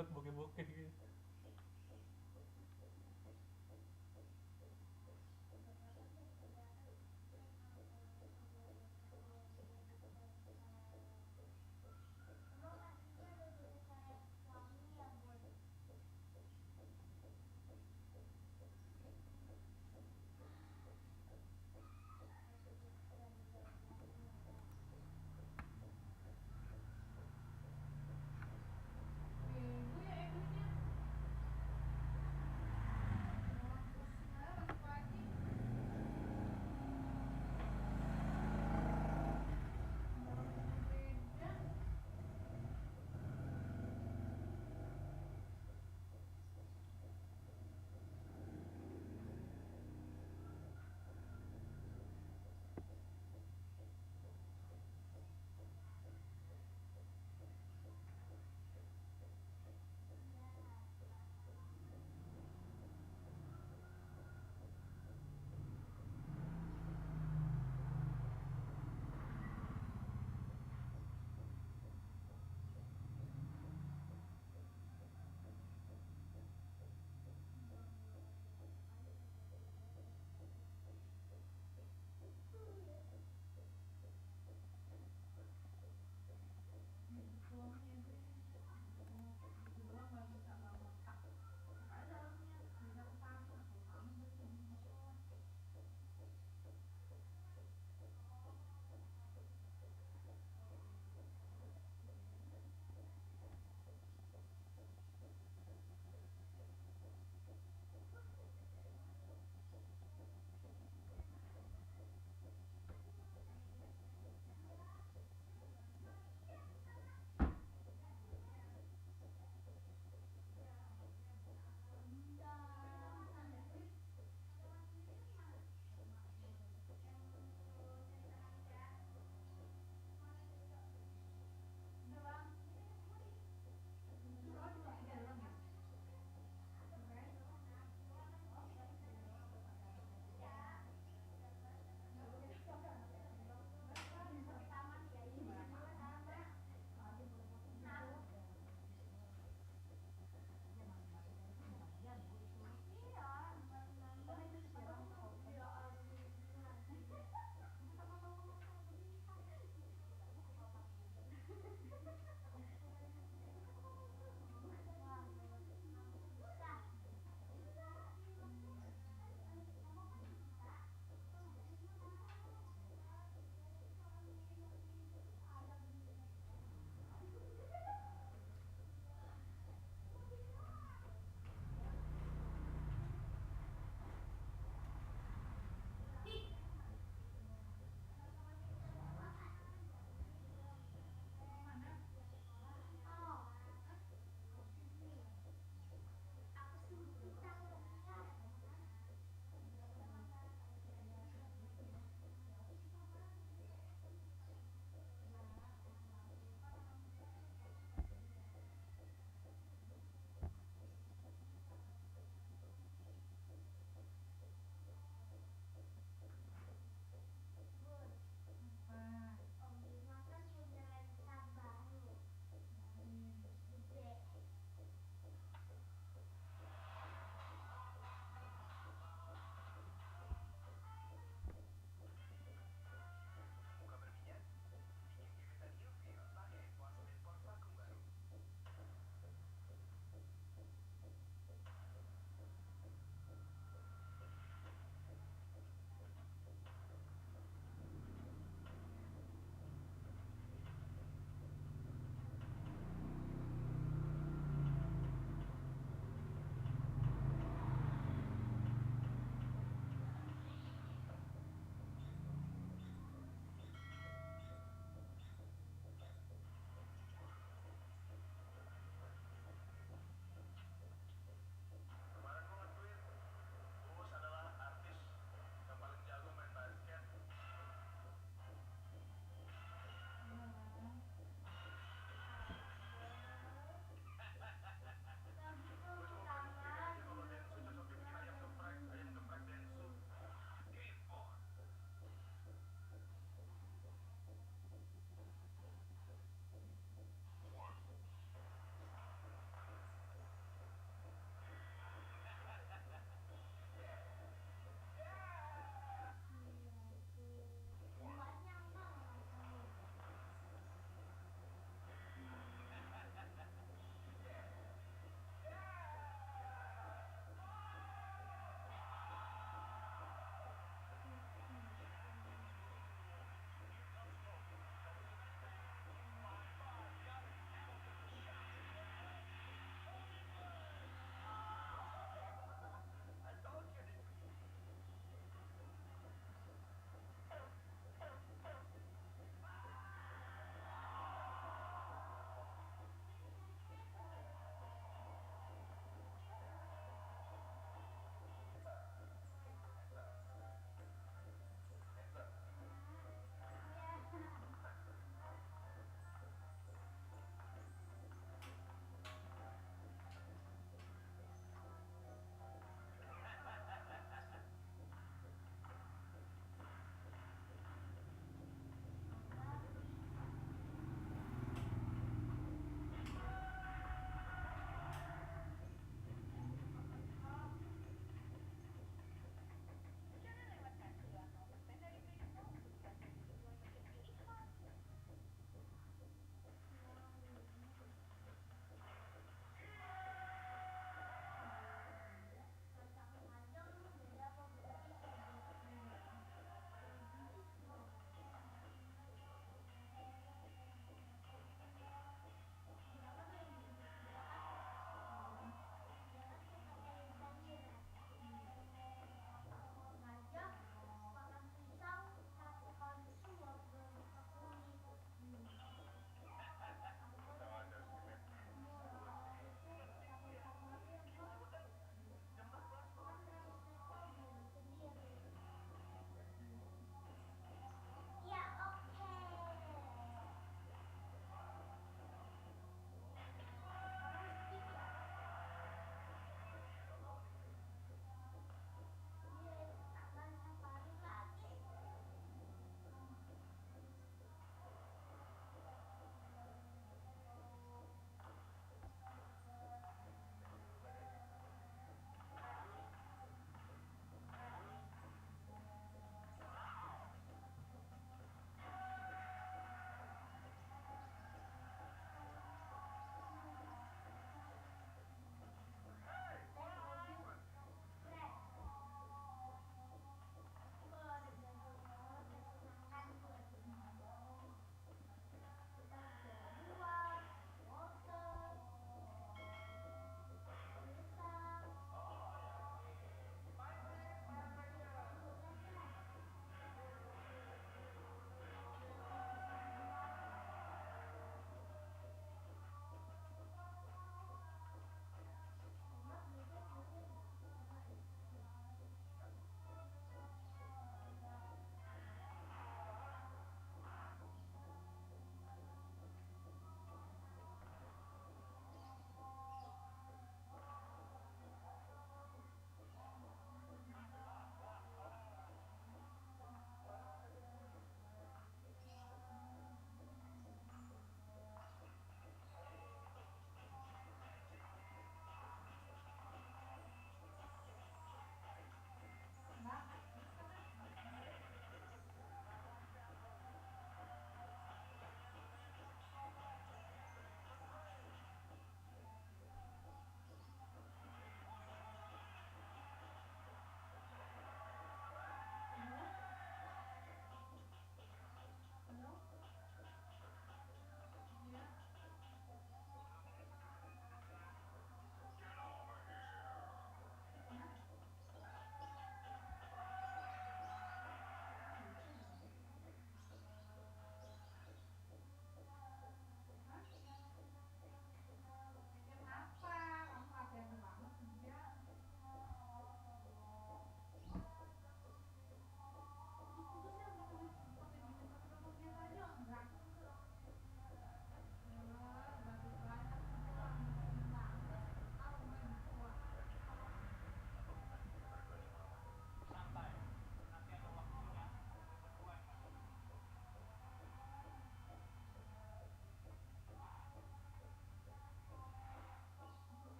banget bokeh-bokeh gitu.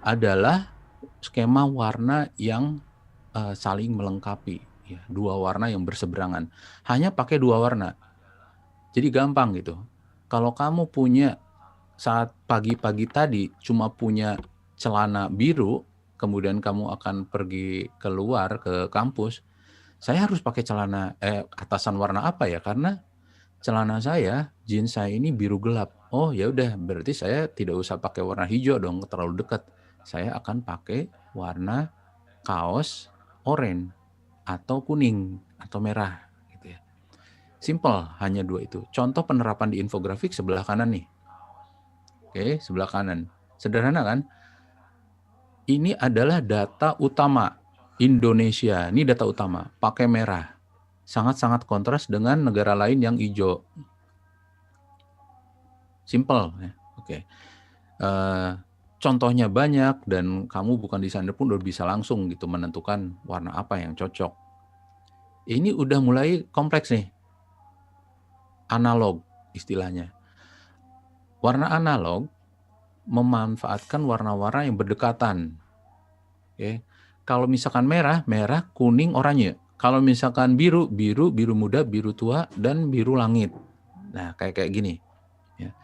adalah skema warna yang saling melengkapi, ya, dua warna yang berseberangan. Hanya pakai dua warna. Jadi gampang gitu. Kalau kamu punya saat pagi-pagi tadi cuma punya celana biru, kemudian kamu akan pergi keluar ke kampus, saya harus pakai celana atasan warna apa ya? Karena celana saya, jeans saya ini biru gelap. Oh ya udah, berarti saya tidak usah pakai warna hijau dong, terlalu dekat. Saya akan pakai warna kaos oranye atau kuning atau merah gitu ya. Simple, hanya dua itu. Contoh penerapan di infografik sebelah kanan nih. Oke, sebelah kanan. Sederhana kan? Ini adalah data utama Indonesia. Ini data utama, pakai merah. Sangat-sangat kontras dengan negara lain yang hijau. Simple ya. Oke. Contohnya banyak dan kamu bukan desainer pun udah bisa langsung gitu menentukan warna apa yang cocok. Ini udah mulai kompleks nih. Analog istilahnya. Warna analog memanfaatkan warna-warna yang berdekatan. Oke. Kalau misalkan merah, merah, kuning, oranye. Kalau misalkan biru, biru, biru muda, biru tua, dan biru langit. Nah, kayak gini. Ya.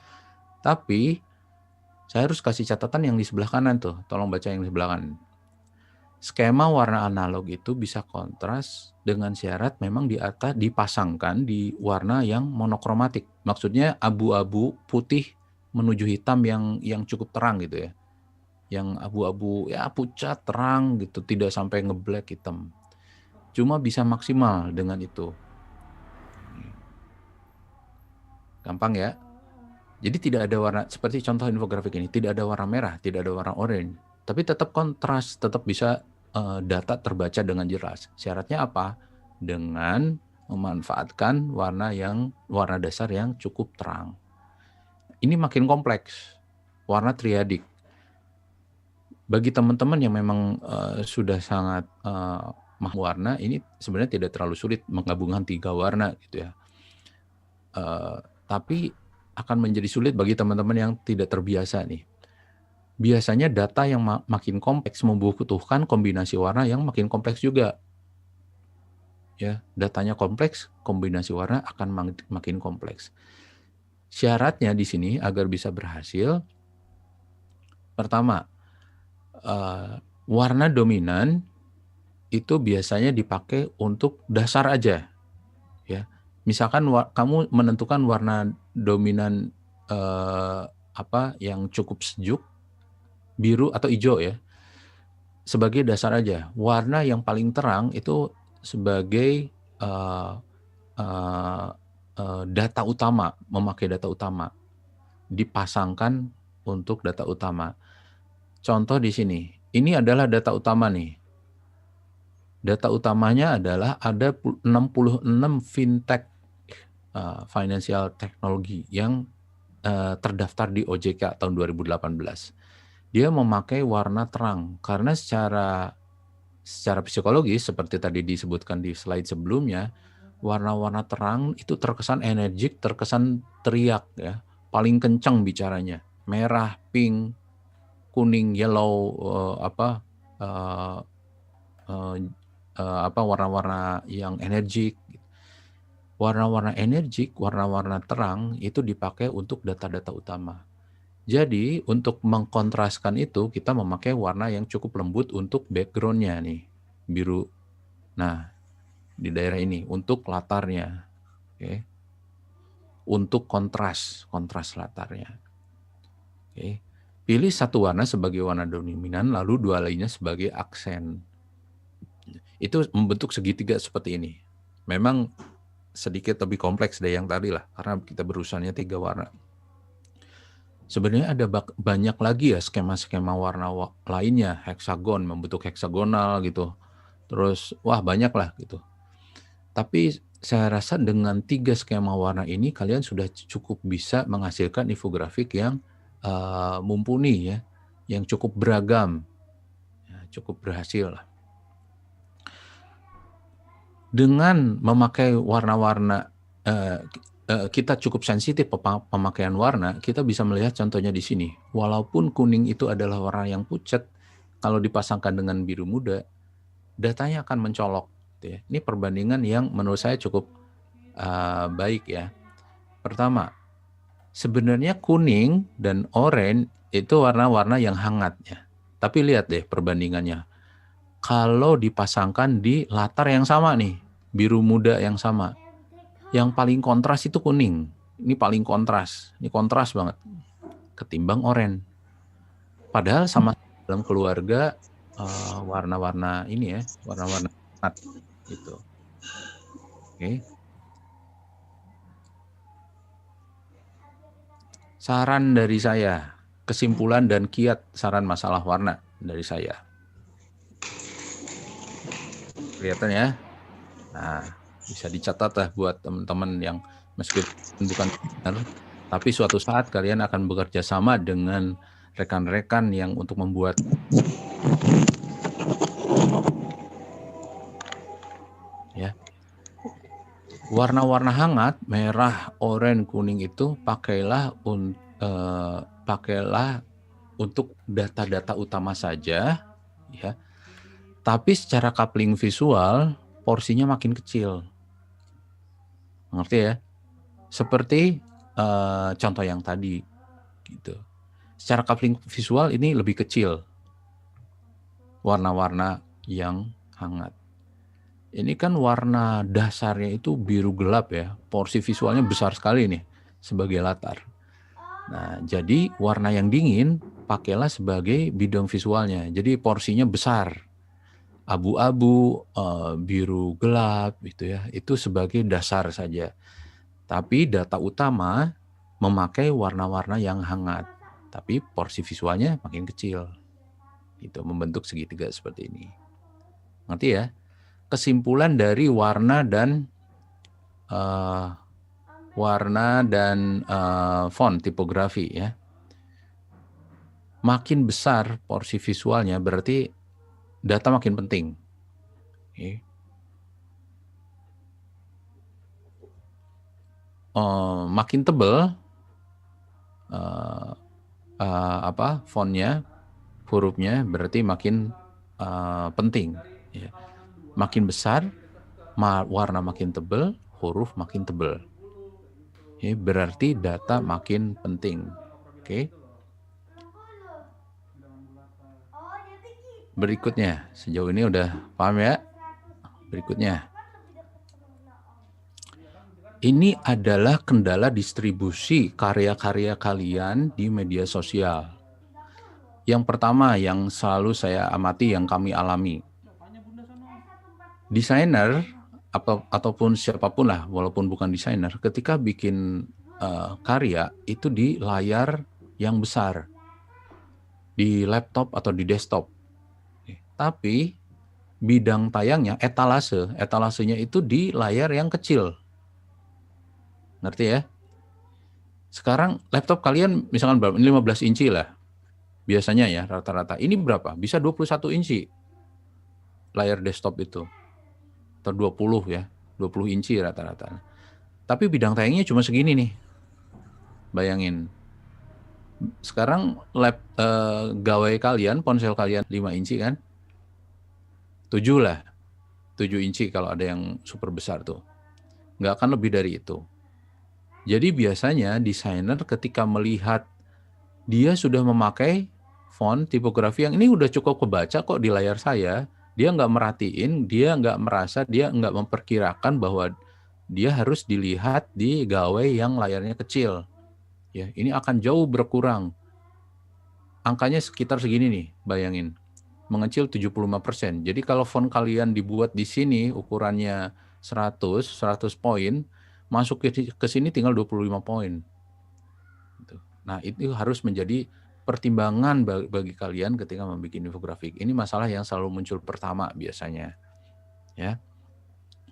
Tapi saya harus kasih catatan yang di sebelah kanan tuh. Tolong baca yang di sebelah kanan. Skema warna analog itu bisa kontras dengan syarat memang di atas dipasangkan di warna yang monokromatik. Maksudnya abu-abu putih menuju hitam yang cukup terang gitu ya. Yang abu-abu ya pucat terang gitu, tidak sampai ngeblack hitam. Cuma bisa maksimal dengan itu. Gampang ya. Jadi tidak ada warna, seperti contoh infografik ini, tidak ada warna merah, tidak ada warna oranye. Tapi tetap kontras, tetap bisa data terbaca dengan jelas. Syaratnya apa? Dengan memanfaatkan warna dasar yang cukup terang. Ini makin kompleks, warna triadik. Bagi teman-teman yang memang sudah sangat mahal warna, ini sebenarnya tidak terlalu sulit menggabungkan 3 warna gitu ya. Tapi akan menjadi sulit bagi teman-teman yang tidak terbiasa nih. Biasanya data yang makin kompleks membutuhkan kombinasi warna yang makin kompleks juga. Ya, datanya kompleks, kombinasi warna akan makin kompleks. Syaratnya di sini agar bisa berhasil, pertama, warna dominan itu biasanya dipakai untuk dasar aja. Ya, misalkan kamu menentukan warna dominan yang cukup sejuk, biru atau hijau ya, sebagai dasar aja. Warna yang paling terang itu sebagai data utama, memakai data utama, dipasangkan untuk data utama. Contoh di sini, ini adalah data utama nih. Data utamanya adalah ada 66 fintech financial technology yang terdaftar di OJK tahun 2018. Dia memakai warna terang karena secara psikologis seperti tadi disebutkan di slide sebelumnya, warna-warna terang itu terkesan energik, terkesan teriak ya, paling kencang bicaranya. Merah, pink, kuning, yellow, warna-warna yang energik. Warna-warna energik, warna-warna terang itu dipakai untuk data-data utama. Jadi untuk mengkontraskan itu kita memakai warna yang cukup lembut untuk background-nya nih, biru. Nah, di daerah ini untuk latarnya. Oke. Untuk kontras latarnya. Oke. Pilih satu warna sebagai warna dominan lalu dua lainnya sebagai aksen. Itu membentuk segitiga seperti ini. Memang sedikit lebih kompleks dari yang tadi lah, karena kita berurusannya 3 warna. Sebenarnya ada banyak lagi ya skema-skema warna lainnya, heksagon, membentuk heksagonal gitu. Terus, wah banyak lah gitu. Tapi saya rasa dengan 3 skema warna ini, kalian sudah cukup bisa menghasilkan infografik yang mumpuni ya, yang cukup beragam, ya, cukup berhasil lah. Dengan memakai warna-warna kita cukup sensitif pemakaian warna, kita bisa melihat contohnya di sini. Walaupun kuning itu adalah warna yang pucat, kalau dipasangkan dengan biru muda, datanya akan mencolok. Gitu ya. Ini perbandingan yang menurut saya cukup baik ya. Pertama, sebenarnya kuning dan oranye itu warna-warna yang hangat ya. Tapi lihat deh perbandingannya. Kalau dipasangkan di latar yang sama nih, biru muda yang sama, yang paling kontras itu kuning. Ini paling kontras. Ini kontras banget. Ketimbang oranye. Padahal sama dalam keluarga warna-warna ini ya, warna-warna hangat gitu. Oke. Saran dari saya, kesimpulan dan kiat saran masalah warna dari saya. Kelihatan ya? Nah, bisa dicatat lah buat teman-teman yang meskipun bukan desainer, tapi suatu saat kalian akan bekerja sama dengan rekan-rekan yang untuk membuat ya. Warna-warna hangat, merah, oranye, kuning itu pakailah untuk data-data utama saja ya. Tapi secara coupling visual porsinya makin kecil. Ngerti ya? Seperti contoh yang tadi gitu. Secara coupling visual ini lebih kecil. Warna-warna yang hangat. Ini kan warna dasarnya itu biru gelap ya. Porsi visualnya besar sekali nih sebagai latar. Nah, jadi warna yang dingin pakailah sebagai bidang visualnya. Jadi porsinya besar. Abu-abu, biru gelap gitu ya. Itu sebagai dasar saja. Tapi data utama memakai warna-warna yang hangat. Tapi porsi visualnya makin kecil. Gitu, membentuk segitiga seperti ini. Ngerti ya? Kesimpulan dari warna dan font tipografi ya. Makin besar porsi visualnya berarti data makin penting. Okay. Makin tebal fontnya, hurufnya berarti makin penting. Ya. Makin besar, warna makin tebal, huruf makin tebal. Ya, berarti data makin penting. Oke. Berikutnya, sejauh ini udah paham ya? Berikutnya. Ini adalah kendala distribusi karya-karya kalian di media sosial. Yang pertama yang selalu saya amati, yang kami alami. Desainer ataupun siapapun lah, walaupun bukan desainer, ketika bikin karya itu di layar yang besar, di laptop atau di desktop. Tapi bidang tayangnya, etalasenya itu di layar yang kecil. Ngerti ya? Sekarang laptop kalian misalkan berapa? 15 inci lah. Biasanya ya rata-rata. Ini berapa? Bisa 21 inci layar desktop itu. Atau 20 ya. 20 inci rata-rata. Tapi bidang tayangnya cuma segini nih. Bayangin. Sekarang gawai kalian, ponsel kalian 5 inci kan? 7 lah. 7 inci kalau ada yang super besar tuh. Nggak akan lebih dari itu. Jadi biasanya desainer ketika melihat dia sudah memakai font tipografi yang ini udah cukup kebaca kok di layar saya, dia nggak merhatiin, dia nggak merasa, dia nggak memperkirakan bahwa dia harus dilihat di gawai yang layarnya kecil. Ya, ini akan jauh berkurang. Angkanya sekitar segini nih, bayangin. Mengecil 75%. Jadi kalau font kalian dibuat di sini ukurannya 100 poin, masuk ke sini tinggal 25 poin. Nah, itu harus menjadi pertimbangan bagi kalian ketika membuat infografik. Ini masalah yang selalu muncul pertama biasanya. Ya.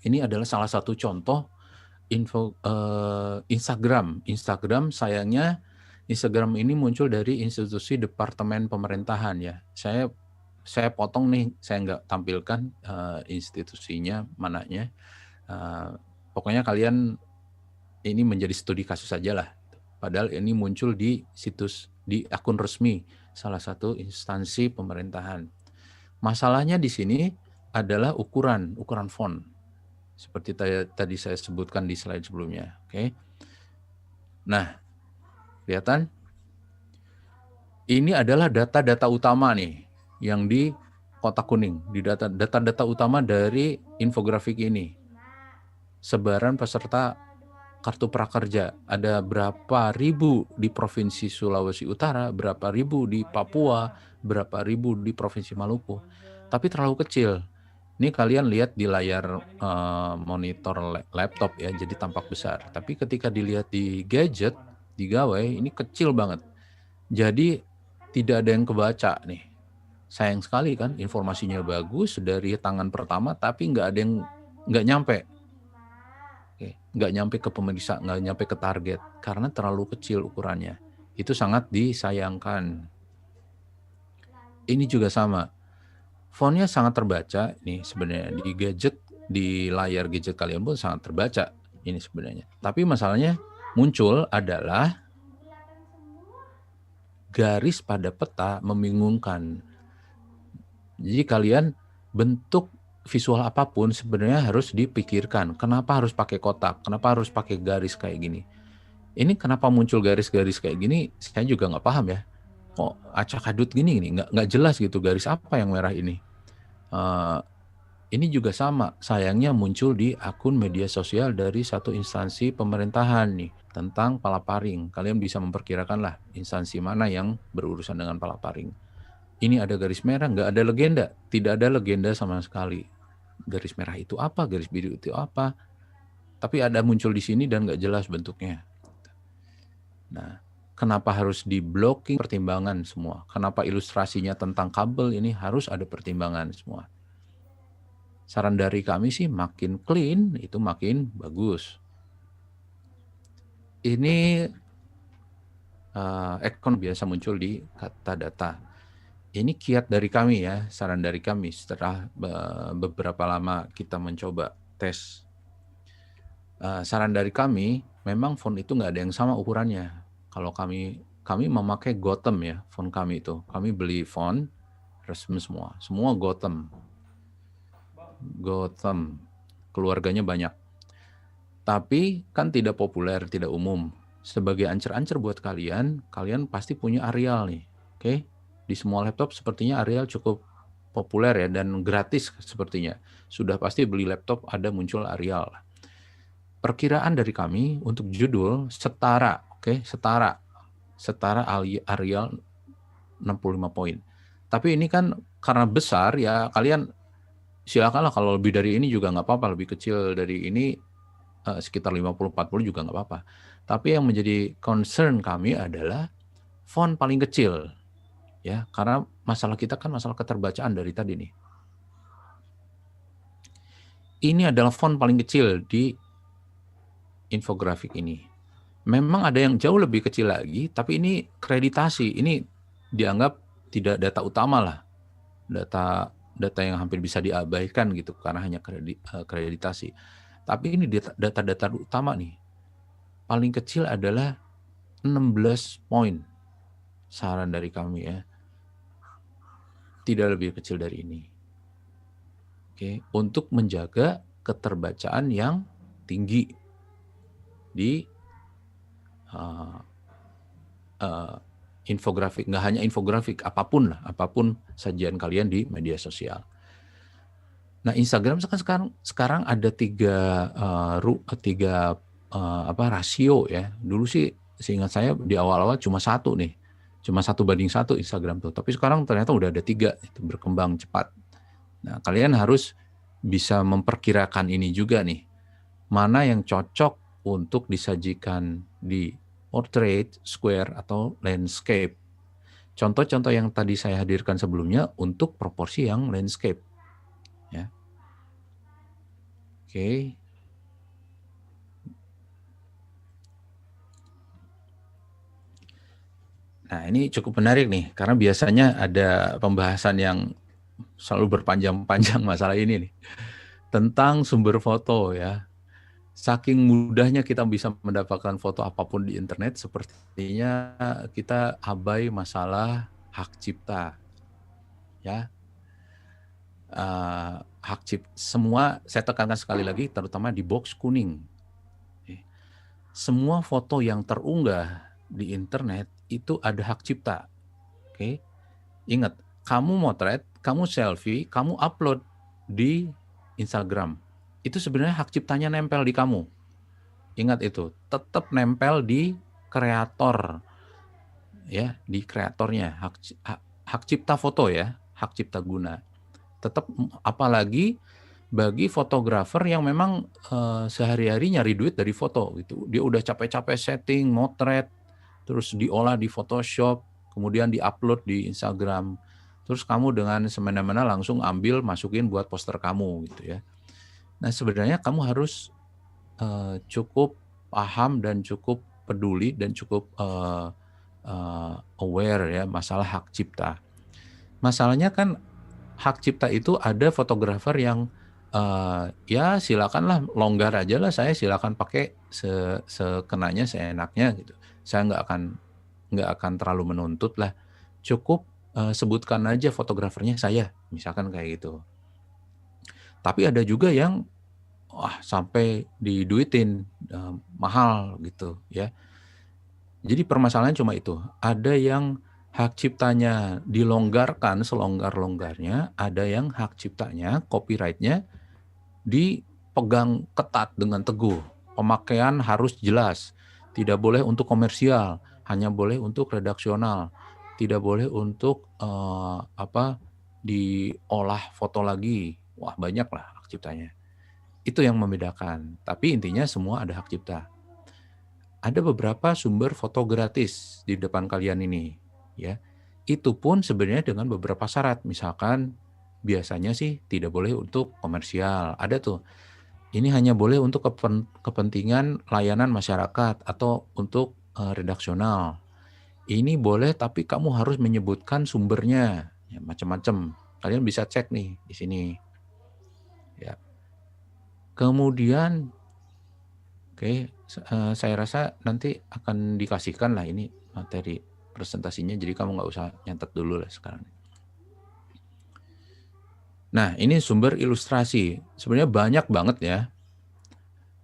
Ini adalah salah satu contoh Instagram. Instagram sayangnya Instagram ini muncul dari institusi departemen pemerintahan ya. Saya potong nih, saya nggak tampilkan institusinya mananya. Pokoknya kalian ini menjadi studi kasus saja lah. Padahal ini muncul di situs, di akun resmi salah satu instansi pemerintahan. Masalahnya di sini adalah ukuran font. Seperti tadi saya sebutkan di slide sebelumnya. Oke. Nah, kelihatan? Ini adalah data-data utama nih yang di kotak kuning, di data-data utama dari infografik ini. Sebaran peserta kartu prakerja, ada berapa ribu di Provinsi Sulawesi Utara, berapa ribu di Papua, berapa ribu di Provinsi Maluku. Tapi terlalu kecil. Ini kalian lihat di layar monitor laptop ya, jadi tampak besar. Tapi ketika dilihat di gadget, di gawai, ini kecil banget. Jadi tidak ada yang kebaca nih. Sayang sekali kan, informasinya bagus dari tangan pertama, tapi nggak ada yang nggak nyampe. Nggak nyampe ke pemeriksa, nggak nyampe ke target karena terlalu kecil ukurannya. Itu sangat disayangkan. Ini juga sama. Fontnya sangat terbaca nih sebenarnya di gadget, di layar gadget kalian pun sangat terbaca ini sebenarnya. Tapi masalahnya muncul adalah garis pada peta membingungkan. Jadi kalian bentuk visual apapun sebenarnya harus dipikirkan. Kenapa harus pakai kotak? Kenapa harus pakai garis kayak gini? Ini kenapa muncul garis-garis kayak gini? Saya juga nggak paham ya. Kok acak-adut gini, nggak jelas gitu garis apa yang merah ini. Ini juga sama, sayangnya muncul di akun media sosial dari satu instansi pemerintahan nih tentang palaparing. Kalian bisa memperkirakan lah instansi mana yang berurusan dengan palaparing. Ini ada garis merah, nggak ada legenda, tidak ada legenda sama sekali. Garis merah itu apa, garis biru itu apa, tapi ada muncul di sini dan nggak jelas bentuknya. Nah, kenapa harus di blocking pertimbangan semua? Kenapa ilustrasinya tentang kabel ini harus ada pertimbangan semua? Saran dari kami sih makin clean itu makin bagus. Ini icon biasa muncul di kata data. Ini kiat dari kami ya, saran dari kami setelah beberapa lama kita mencoba tes. Saran dari kami, memang font itu nggak ada yang sama ukurannya. Kalau kami memakai Gotham ya, font kami itu. Kami beli font resmi semua Gotham. Keluarganya banyak. Tapi kan tidak populer, tidak umum. Sebagai ancer-ancer buat kalian pasti punya Arial nih. Oke? Di semua laptop sepertinya Arial cukup populer ya dan gratis sepertinya. Sudah pasti beli laptop ada muncul Arial. Perkiraan dari kami untuk judul setara, oke? Setara Arial 65 poin. Tapi ini kan karena besar ya kalian silakanlah kalau lebih dari ini juga nggak apa-apa, lebih kecil dari ini sekitar 50-40 juga nggak apa-apa. Tapi yang menjadi concern kami adalah font paling kecil, ya karena masalah kita kan masalah keterbacaan dari tadi nih. Ini adalah font paling kecil di infografik ini. Memang ada yang jauh lebih kecil lagi, tapi ini kreditasi, ini dianggap tidak data utama lah, data yang hampir bisa diabaikan gitu karena hanya kreditasi. Tapi ini data-data utama nih. Paling kecil adalah 16 poin. Saran dari kami ya. Tidak lebih kecil dari ini. Oke, untuk menjaga keterbacaan yang tinggi di infografik, nggak hanya infografik, apapun sajian kalian di media sosial. Nah, Instagram sekarang ada tiga rasio ya. Dulu sih seingat saya di awal-awal cuma 1 nih, cuma 1:1 Instagram tuh. Tapi sekarang ternyata udah ada 3, itu berkembang cepat. Nah, kalian harus bisa memperkirakan ini juga nih, mana yang cocok untuk disajikan di portrait, square, atau landscape. Contoh-contoh yang tadi saya hadirkan sebelumnya untuk proporsi yang landscape. Ya. Oke. Nah, ini cukup menarik nih, karena biasanya ada pembahasan yang selalu berpanjang-panjang masalah ini nih. Tentang sumber foto ya. saking mudahnya kita bisa mendapatkan foto apapun di internet, sepertinya kita abai masalah hak cipta, ya. Hak cipta semua, saya tekankan sekali lagi, terutama di box kuning. Semua foto yang terunggah di internet itu ada hak cipta. Oke, ingat, kamu motret, kamu selfie, kamu upload di Instagram, itu sebenarnya hak ciptanya nempel di kamu. Ingat itu, tetap nempel di kreator, ya, di kreatornya, hak cipta foto ya, hak cipta guna. Tetap, apalagi bagi fotografer yang memang sehari-hari nyari duit dari foto gitu. Dia udah capek-capek setting, motret, terus diolah di Photoshop, kemudian diupload di Instagram. Terus kamu dengan semena-mena langsung ambil, masukin buat poster kamu gitu ya. Nah, sebenarnya kamu harus cukup paham dan cukup peduli dan cukup aware ya masalah hak cipta. Masalahnya kan hak cipta itu ada fotografer yang ya silakanlah, longgar aja lah, saya silakan pakai sekenanya, seenaknya gitu. Saya nggak akan terlalu menuntut lah. Cukup sebutkan aja fotografernya saya, misalkan kayak gitu. Tapi ada juga yang sampai diduitin mahal gitu ya. Jadi permasalahan cuma itu. Ada yang hak ciptanya dilonggarkan selonggar-longgarnya, ada yang hak ciptanya, copyright-nya dipegang ketat dengan teguh. Pemakaian harus jelas. Tidak boleh untuk komersial, hanya boleh untuk redaksional. Tidak boleh untuk diolah foto lagi. Wah, banyak lah hak ciptanya. Itu yang membedakan. Tapi intinya semua ada hak cipta. Ada beberapa sumber foto gratis di depan kalian ini, ya. Itu pun sebenarnya dengan beberapa syarat. Misalkan biasanya sih tidak boleh untuk komersial. Ada tuh. Ini hanya boleh untuk kepentingan layanan masyarakat atau untuk redaksional. Ini boleh, tapi kamu harus menyebutkan sumbernya, ya, macam-macam. Kalian bisa cek nih di sini. Ya. Kemudian, oke, saya rasa nanti akan dikasihkan lah ini materi presentasinya, jadi kamu nggak usah nyatet dulu lah sekarang. Nah, ini sumber ilustrasi. Sebenarnya banyak banget ya.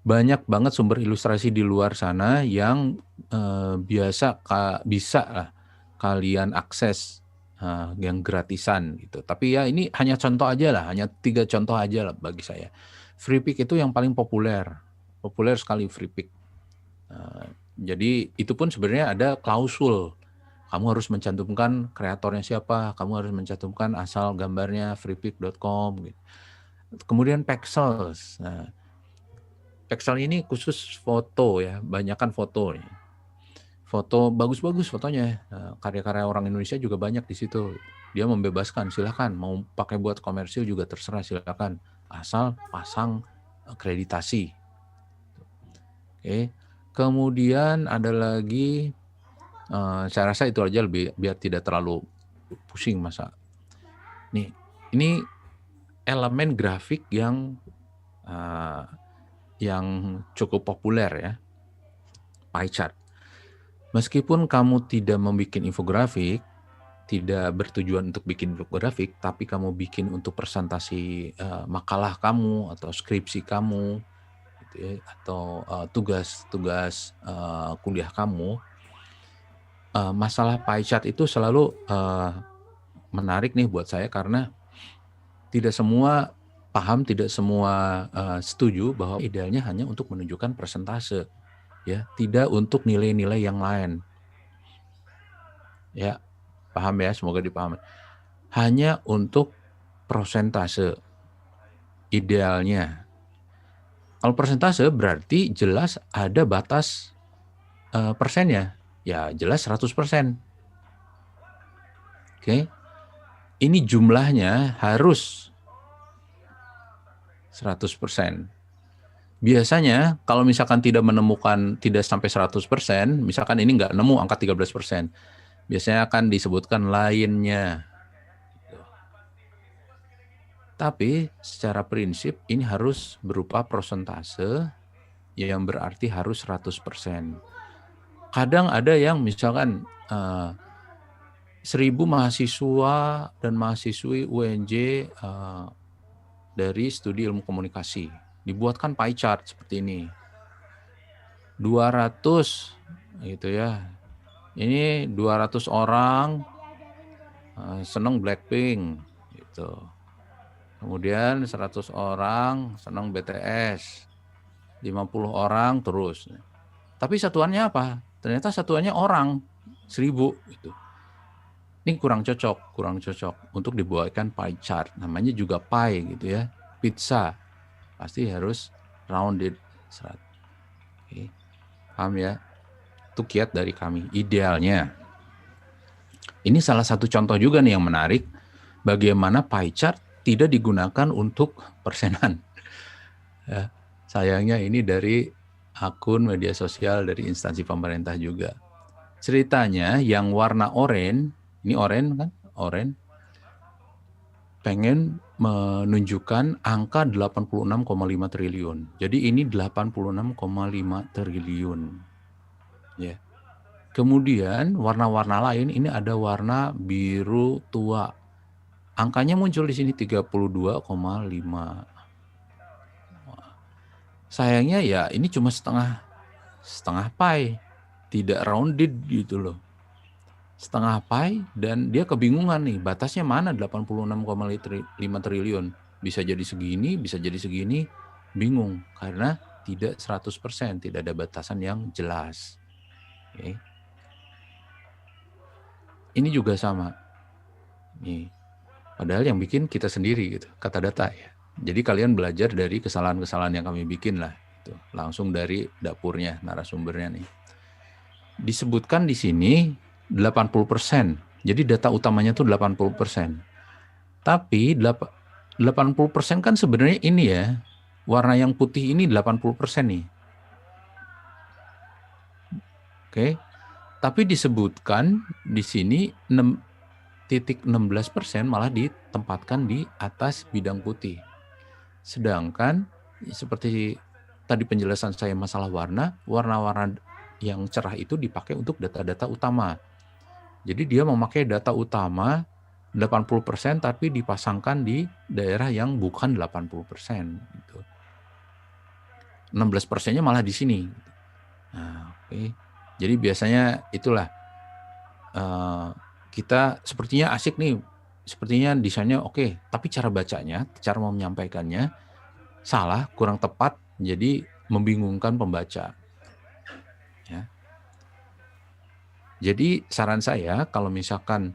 Banyak banget sumber ilustrasi di luar sana yang bisa lah kalian akses, yang gratisan gitu. Tapi ya ini hanya contoh aja lah, hanya 3 contoh aja lah bagi saya. Freepik itu yang paling populer sekali Freepik. Jadi itu pun sebenarnya ada klausul. Kamu harus mencantumkan kreatornya siapa, kamu harus mencantumkan asal gambarnya freepik.com gitu. Kemudian Pexels. Nah, Pexel ini khusus foto ya, banyakan foto nih. Foto bagus-bagus fotonya. Karya-karya orang Indonesia juga banyak di situ. Dia membebaskan, silakan mau pakai buat komersil juga terserah, silakan. Asal pasang akreditasi. Oke. Kemudian ada lagi, saya rasa itu aja lebih biar tidak terlalu pusing masa. Nih, ini elemen grafik yang cukup populer ya, pie chart. Meskipun kamu tidak membuat infografik, tidak bertujuan untuk bikin infografik, tapi kamu bikin untuk presentasi makalah kamu atau skripsi kamu, gitu ya, atau tugas-tugas kuliah kamu, masalah pie chart itu selalu menarik nih buat saya karena tidak semua paham, tidak semua setuju bahwa idealnya hanya untuk menunjukkan persentase, ya, tidak untuk nilai-nilai yang lain. Ya, paham ya, semoga dipahami. Hanya untuk persentase idealnya. Kalau persentase berarti jelas ada batas persennya. Ya, jelas 100%. Oke. Ini jumlahnya harus 100%. Biasanya kalau misalkan tidak sampai 100%, misalkan ini nggak nemu angka 13%, biasanya akan disebutkan lainnya. Tapi secara prinsip ini harus berupa persentase yang berarti harus 100%. Kadang ada yang misalkan 1.000 mahasiswa dan mahasiswi UNJ dari studi ilmu komunikasi. Dibuatkan pie chart seperti ini. 200 gitu ya. Ini 200 orang senang Blackpink gitu. Kemudian 100 orang senang BTS. 50 orang terus. Tapi satuannya apa? Ternyata satuannya orang 1.000 gitu. Ini kurang cocok untuk dibuatkan pie chart. Namanya juga pie gitu ya. Pizza pasti harus rounded. Oke. Paham ya? Itu kiat dari kami. Idealnya. Ini salah satu contoh juga nih yang menarik. Bagaimana pie chart tidak digunakan untuk persenan. Ya, sayangnya ini dari akun media sosial dari instansi pemerintah juga. Ceritanya yang warna oranye, ini oranye kan? Oranye. Pengen menunjukkan angka 86,5 triliun. Jadi ini 86,5 triliun. Ya. Kemudian warna-warna lain ini ada warna biru tua. Angkanya muncul di sini 32,5. Sayangnya ya ini cuma setengah pie, tidak rounded gitu loh. Setengah pie dan dia kebingungan nih, batasnya mana 86,5 triliun. Bisa jadi segini, bingung karena tidak 100%, tidak ada batasan yang jelas. Oke. Ini juga sama. Nih. Padahal yang bikin kita sendiri gitu, kata data ya. Jadi kalian belajar dari kesalahan-kesalahan yang kami bikin lah, gitu. Langsung dari dapurnya, narasumbernya nih. Disebutkan di sini 80%. Jadi data utamanya tuh 80%. Tapi 80% kan sebenarnya ini ya, warna yang putih ini 80% nih. Oke. Tapi disebutkan di sini 0,16% malah ditempatkan di atas bidang putih. Sedangkan seperti tadi penjelasan saya masalah warna-warna yang cerah itu dipakai untuk data-data utama. Jadi dia memakai data utama 80% tapi dipasangkan di daerah yang bukan 80%. Gitu. 16%-nya malah di sini. Nah, oke. Jadi biasanya itulah kita sepertinya asik nih, sepertinya desainnya oke, tapi cara bacanya, cara mau menyampaikannya salah, kurang tepat, jadi membingungkan pembaca. Ya. Jadi saran saya kalau misalkan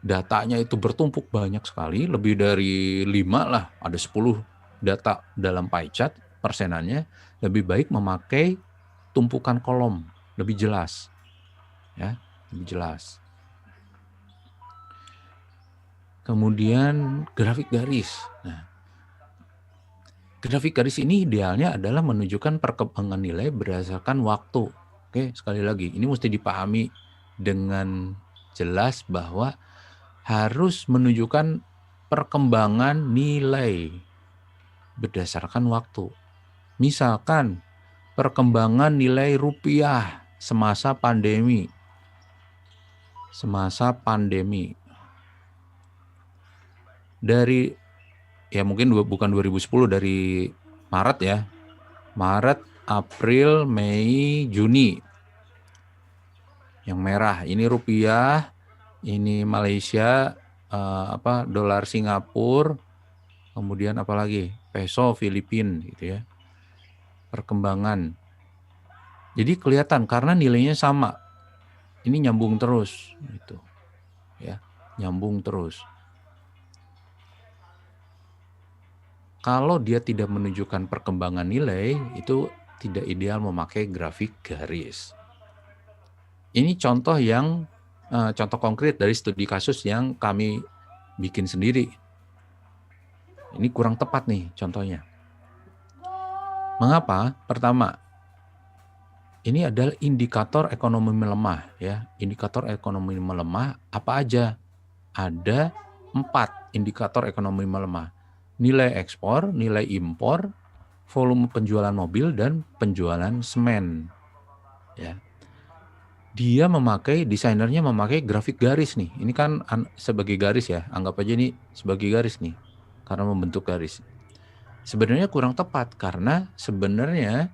datanya itu bertumpuk banyak sekali, lebih dari 5 lah, ada 10 data dalam pie chart, persenannya, lebih baik memakai tumpukan kolom, lebih jelas. Ya, lebih jelas. Kemudian grafik garis. Nah, grafik garis ini idealnya adalah menunjukkan perkembangan nilai berdasarkan waktu. Oke, sekali lagi, ini mesti dipahami dengan jelas bahwa harus menunjukkan perkembangan nilai berdasarkan waktu. Misalkan perkembangan nilai rupiah semasa pandemi. Dari ya mungkin bukan 2010, dari Maret ya. Maret, April, Mei, Juni. Yang merah ini rupiah, ini Malaysia, dolar Singapura, kemudian apa lagi? Peso Filipina gitu ya. Perkembangan. Jadi kelihatan karena nilainya sama. Ini nyambung terus gitu. Ya, nyambung terus. Kalau dia tidak menunjukkan perkembangan nilai, itu tidak ideal memakai grafik garis. Ini contoh konkret dari studi kasus yang kami bikin sendiri. Ini kurang tepat nih contohnya. Mengapa? Pertama, ini adalah indikator ekonomi melemah ya. Indikator ekonomi melemah apa aja? Ada 4 indikator ekonomi melemah. Nilai ekspor, nilai impor, volume penjualan mobil dan penjualan semen. Ya. Dia desainernya memakai grafik garis nih. Ini kan sebagai garis ya. Anggap aja ini sebagai garis nih. Karena membentuk garis. Sebenarnya kurang tepat karena sebenarnya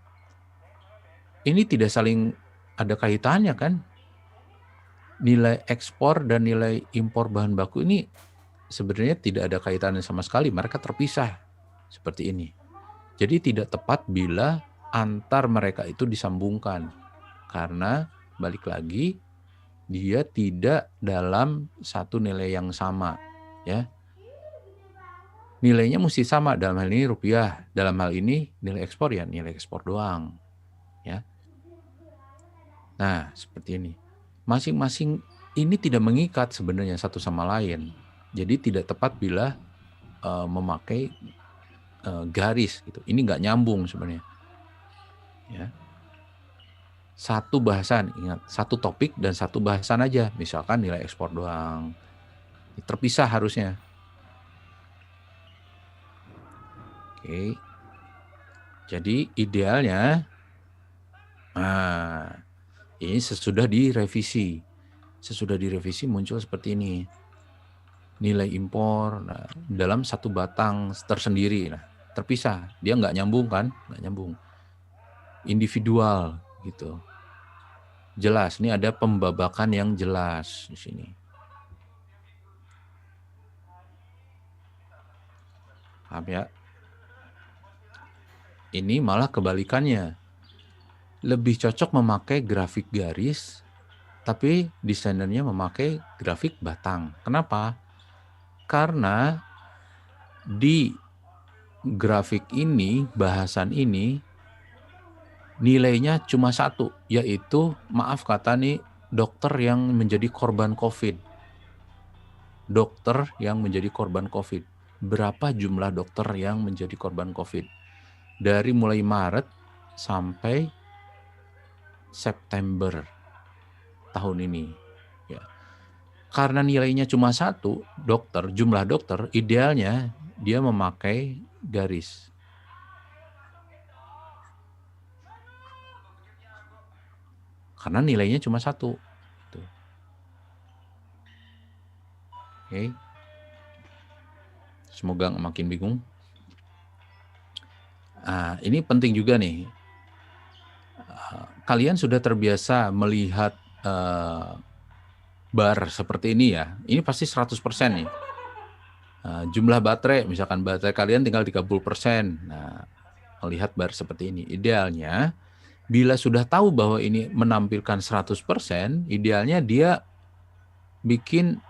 ini tidak saling ada kaitannya kan. Nilai ekspor dan nilai impor bahan baku ini sebenarnya tidak ada kaitannya sama sekali. Mereka terpisah seperti ini. Jadi tidak tepat bila antar mereka itu disambungkan. Karena balik lagi dia tidak dalam satu nilai yang sama, ya. Nilainya mesti sama, dalam hal ini rupiah, dalam hal ini nilai ekspor ya nilai ekspor doang, ya. Nah, seperti ini. Masing-masing ini tidak mengikat sebenarnya satu sama lain. Jadi tidak tepat bila memakai garis gitu. Ini nggak nyambung sebenarnya. Ya. Satu bahasan, ingat, satu topik dan satu bahasan aja. Misalkan nilai ekspor doang. Terpisah harusnya. Oke. Jadi idealnya, nah, ini sesudah direvisi. Sesudah direvisi muncul seperti ini. Nilai impor dalam satu batang tersendiri. Nah, terpisah. Dia nggak nyambung kan? Nggak nyambung. Individual gitu. Jelas, ini ada pembabakan yang jelas di sini. Paham ya? Ini malah kebalikannya. Lebih cocok memakai grafik garis, tapi desainernya memakai grafik batang. Kenapa? Karena di grafik ini, bahasan ini, nilainya cuma satu, yaitu maaf kata nih dokter yang menjadi korban COVID. Dokter yang menjadi korban COVID. Berapa jumlah dokter yang menjadi korban COVID? Dari mulai Maret sampai September tahun ini. Ya. Karena nilainya cuma satu, jumlah dokter, idealnya dia memakai garis. Karena nilainya cuma satu. Oke. Semoga nggak makin bingung. Ini penting juga nih. Kalian sudah terbiasa melihat bar seperti ini ya. Ini pasti 100% nih. Jumlah baterai, misalkan baterai kalian tinggal 30%. Nah, melihat bar seperti ini. Idealnya, bila sudah tahu bahwa ini menampilkan 100%, idealnya dia bikin,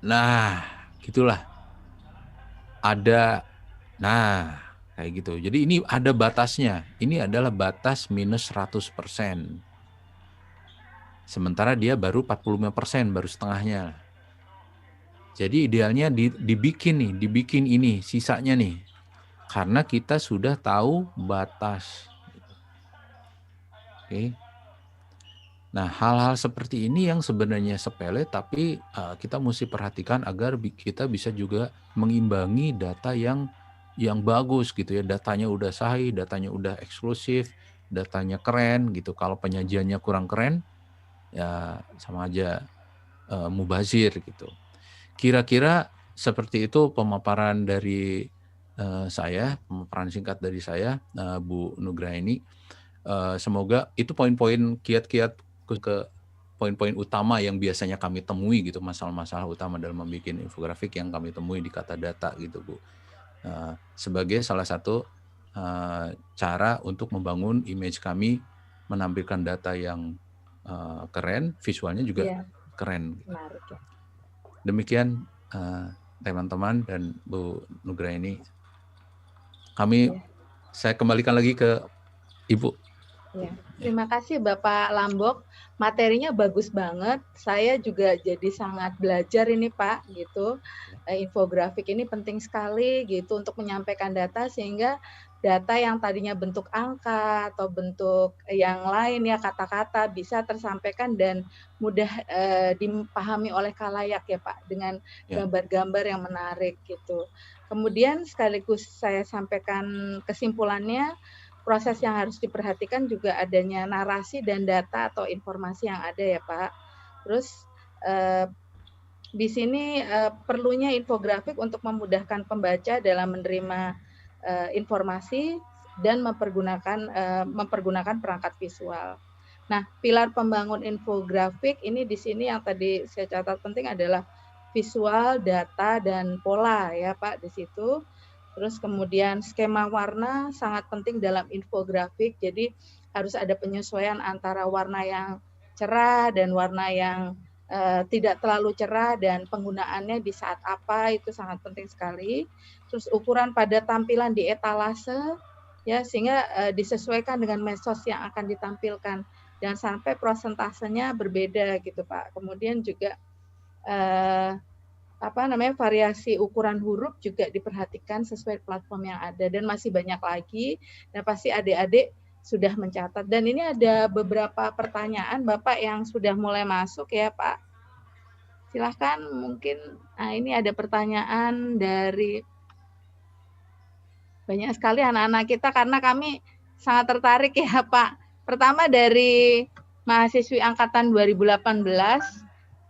nah, gitulah. Ada, nah, kayak gitu. Jadi ini ada batasnya. Ini adalah batas minus 100%. Sementara dia baru 45%, baru setengahnya. Jadi idealnya dibikin ini, sisanya nih. Karena kita sudah tahu batas. Oke. Nah, hal-hal seperti ini yang sebenarnya sepele, tapi kita mesti perhatikan agar kita bisa juga mengimbangi data yang bagus gitu ya. Datanya udah sahih, datanya udah eksklusif, datanya keren gitu. Kalau penyajiannya kurang keren, ya sama aja mubazir gitu. Kira-kira seperti itu pemaparan dari saya, pemaparan singkat dari saya, Bu Nugraini. Semoga itu poin-poin kiat-kiat ke poin-poin utama yang biasanya kami temui gitu, masalah-masalah utama dalam membuat infografik yang kami temui di Kata Data gitu, Bu. Sebagai salah satu cara untuk membangun image kami, menampilkan data yang keren, visualnya juga keren. Menarik ya. Demikian teman-teman dan Bu Nugraini. Saya kembalikan lagi ke Ibu. Ya, terima kasih Bapak Lambok, materinya bagus banget. Saya juga jadi sangat belajar ini Pak, gitu. Infografik ini penting sekali gitu untuk menyampaikan data sehingga data yang tadinya bentuk angka atau bentuk yang lain ya, kata-kata, bisa tersampaikan dan mudah dipahami oleh khalayak ya Pak, dengan gambar-gambar yang menarik gitu. Kemudian sekaligus saya sampaikan kesimpulannya, proses yang harus diperhatikan juga adanya narasi dan data atau informasi yang ada ya Pak. Terus di sini perlunya infografik untuk memudahkan pembaca dalam menerima informasi dan mempergunakan perangkat visual. Nah, pilar pembangun infografik ini di sini yang tadi saya catat penting adalah visual, data, dan pola ya Pak di situ. Terus kemudian skema warna sangat penting dalam infografik, jadi harus ada penyesuaian antara warna yang cerah dan warna yang tidak terlalu cerah, dan penggunaannya di saat apa itu sangat penting sekali. Terus ukuran pada tampilan di etalase ya, sehingga disesuaikan dengan medsos yang akan ditampilkan dan sampai prosentasenya berbeda gitu Pak. Kemudian juga variasi ukuran huruf juga diperhatikan sesuai platform yang ada, dan masih banyak lagi. Dan pasti adik-adik sudah mencatat. Dan ini ada beberapa pertanyaan Bapak yang sudah mulai masuk ya Pak. Silahkan mungkin. Nah, ini ada pertanyaan dari banyak sekali anak-anak kita karena kami sangat tertarik ya Pak. Pertama dari mahasiswi angkatan 2018,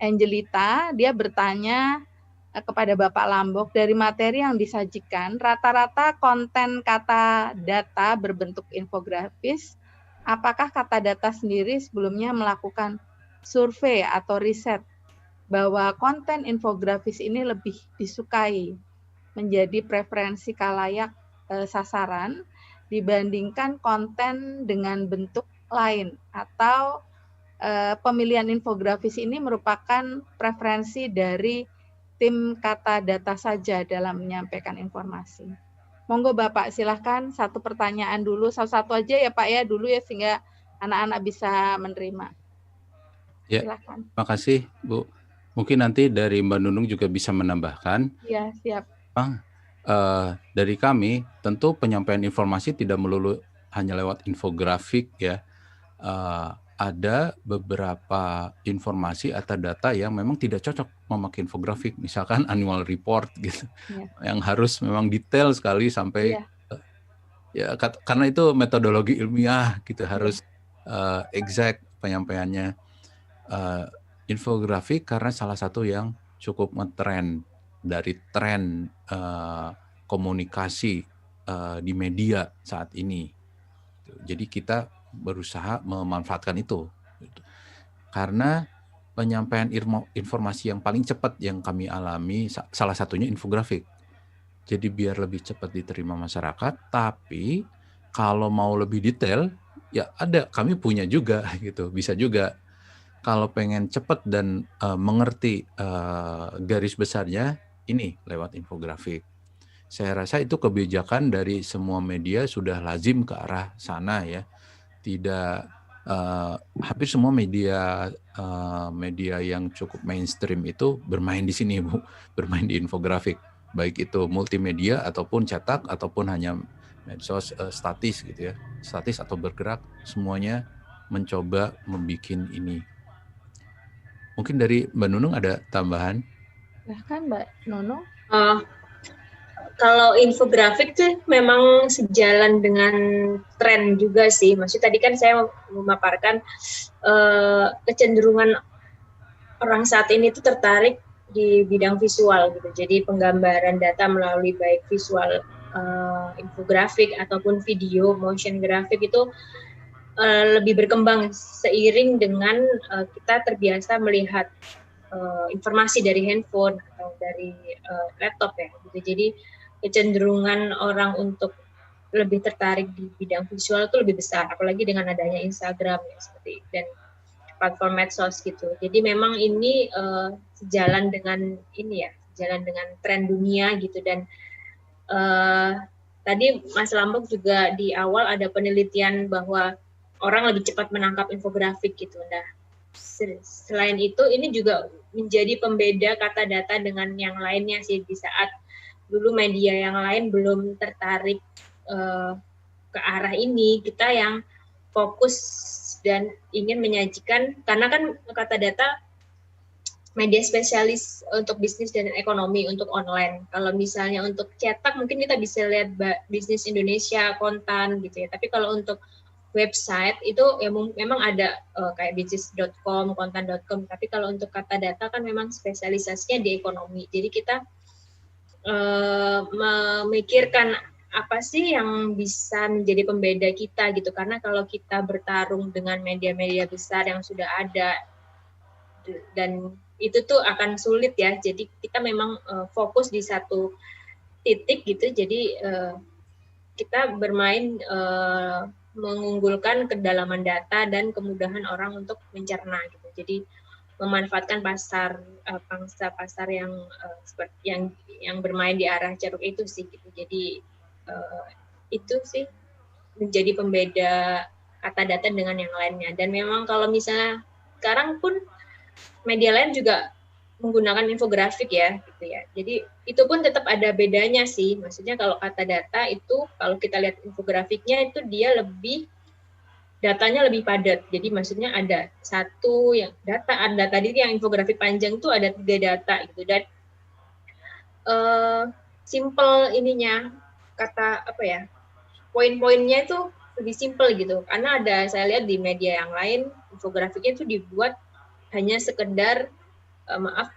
Angelita, dia bertanya kepada Bapak Lambok, dari materi yang disajikan, rata-rata konten kata data berbentuk infografis, apakah kata data sendiri sebelumnya melakukan survei atau riset bahwa konten infografis ini lebih disukai menjadi preferensi khalayak sasaran dibandingkan konten dengan bentuk lain, atau pemilihan infografis ini merupakan preferensi dari tim kata data saja dalam menyampaikan informasi. Monggo Bapak, silahkan satu pertanyaan dulu, satu-satu aja ya Pak ya dulu ya, sehingga anak-anak bisa menerima. Ya, silahkan. Terima kasih Bu. Mungkin nanti dari Mbak Nunung juga bisa menambahkan. Ya, siap. Dari kami, tentu penyampaian informasi tidak melulu hanya lewat infografik ya. Ada beberapa informasi atau data yang memang tidak cocok memakai infografik, misalkan annual report gitu, yang harus memang detail sekali sampai ya karena itu metodologi ilmiah gitu, harus exact penyampaiannya. Infografik karena salah satu yang cukup ngetren dari tren komunikasi di media saat ini. Jadi kita berusaha memanfaatkan itu. Karena penyampaian informasi yang paling cepat yang kami alami, salah satunya infografik. Jadi biar lebih cepat diterima masyarakat, tapi kalau mau lebih detail, ya ada, kami punya juga gitu, bisa juga. Kalau pengen cepat dan mengerti garis besarnya, ini lewat infografik. Saya rasa itu kebijakan dari semua media sudah lazim ke arah sana ya. Tidak hampir semua media yang cukup mainstream itu bermain di sini Bu, bermain di infografik, baik itu multimedia ataupun cetak ataupun hanya medsos statis gitu ya, statis atau bergerak, semuanya mencoba membikin ini. Mungkin dari Mbak Nunung ada tambahan? Silahkan Mbak Nunung. Kalau infografik tuh memang sejalan dengan tren juga sih. Maksudnya tadi kan saya memaparkan kecenderungan orang saat ini tuh tertarik di bidang visual gitu. Jadi penggambaran data melalui baik visual infografik ataupun video motion grafik itu lebih berkembang seiring dengan kita terbiasa melihat informasi dari handphone atau dari laptop ya gitu. Jadi kecenderungan orang untuk lebih tertarik di bidang visual itu lebih besar, apalagi dengan adanya Instagram ya, seperti dan platform medsos gitu. Jadi memang ini sejalan dengan ini ya, sejalan dengan tren dunia gitu. Dan tadi Mas Lambok juga di awal ada penelitian bahwa orang lebih cepat menangkap infografik gitu. Nah, selain itu ini juga menjadi pembeda kata data dengan yang lainnya sih, di saat dulu media yang lain belum tertarik ke arah ini, kita yang fokus dan ingin menyajikan, karena kan Kata Data media spesialis untuk bisnis dan ekonomi untuk online. Kalau misalnya untuk cetak mungkin kita bisa lihat Bisnis Indonesia, Kontan gitu ya. Tapi kalau untuk website itu ya memang ada kayak bisnis.com, kontan.com. Tapi kalau untuk Kata Data kan memang spesialisasinya di ekonomi. Jadi kita memikirkan apa sih yang bisa menjadi pembeda kita gitu. Karena kalau kita bertarung dengan media-media besar yang sudah ada dan itu tuh akan sulit ya. Jadi kita memang fokus di satu titik gitu. Jadi kita bermain mengunggulkan kedalaman data dan kemudahan orang untuk mencerna gitu. Jadi memanfaatkan pangsa pasar yang bermain di arah ceruk itu sih gitu. Jadi itu sih menjadi pembeda Kata Data dengan yang lainnya. Dan memang kalau misalnya sekarang pun media lain juga menggunakan infografik ya, gitu ya. Jadi itu pun tetap ada bedanya sih. Maksudnya kalau Kata Data itu, kalau kita lihat infografiknya itu dia datanya lebih padat. Jadi maksudnya ada satu yang data tadi yang infografik panjang itu ada 3 data gitu. Dan simple ininya poin-poinnya itu lebih simple gitu. Karena saya lihat di media yang lain infografiknya itu dibuat hanya sekedar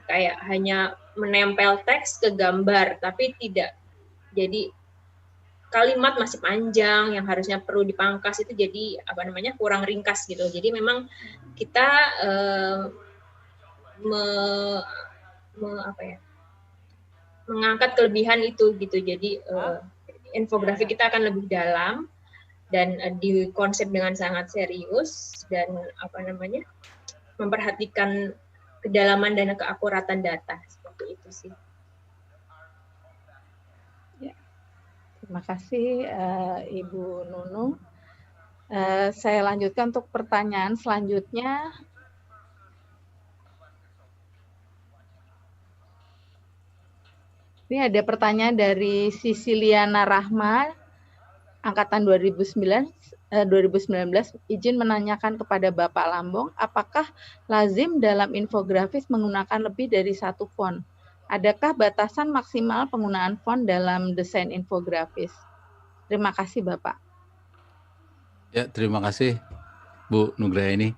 kayak hanya menempel teks ke gambar, tapi tidak. Jadi kalimat masih panjang yang harusnya perlu dipangkas itu jadi kurang ringkas gitu. Jadi memang kita mengangkat kelebihan itu gitu. Jadi infografik kita akan lebih dalam dan dikonsep dengan sangat serius dan memperhatikan kedalaman dan keakuratan data seperti itu sih. Ya. Terima kasih Ibu Nunung. Saya lanjutkan untuk pertanyaan selanjutnya. Ini ada pertanyaan dari Sisiliana Rahma, angkatan 2019, izin menanyakan kepada Bapak Lambong, apakah lazim dalam infografis menggunakan lebih dari satu font? Adakah batasan maksimal penggunaan font dalam desain infografis? Terima kasih, Bapak. Ya, terima kasih, Bu Nugraini.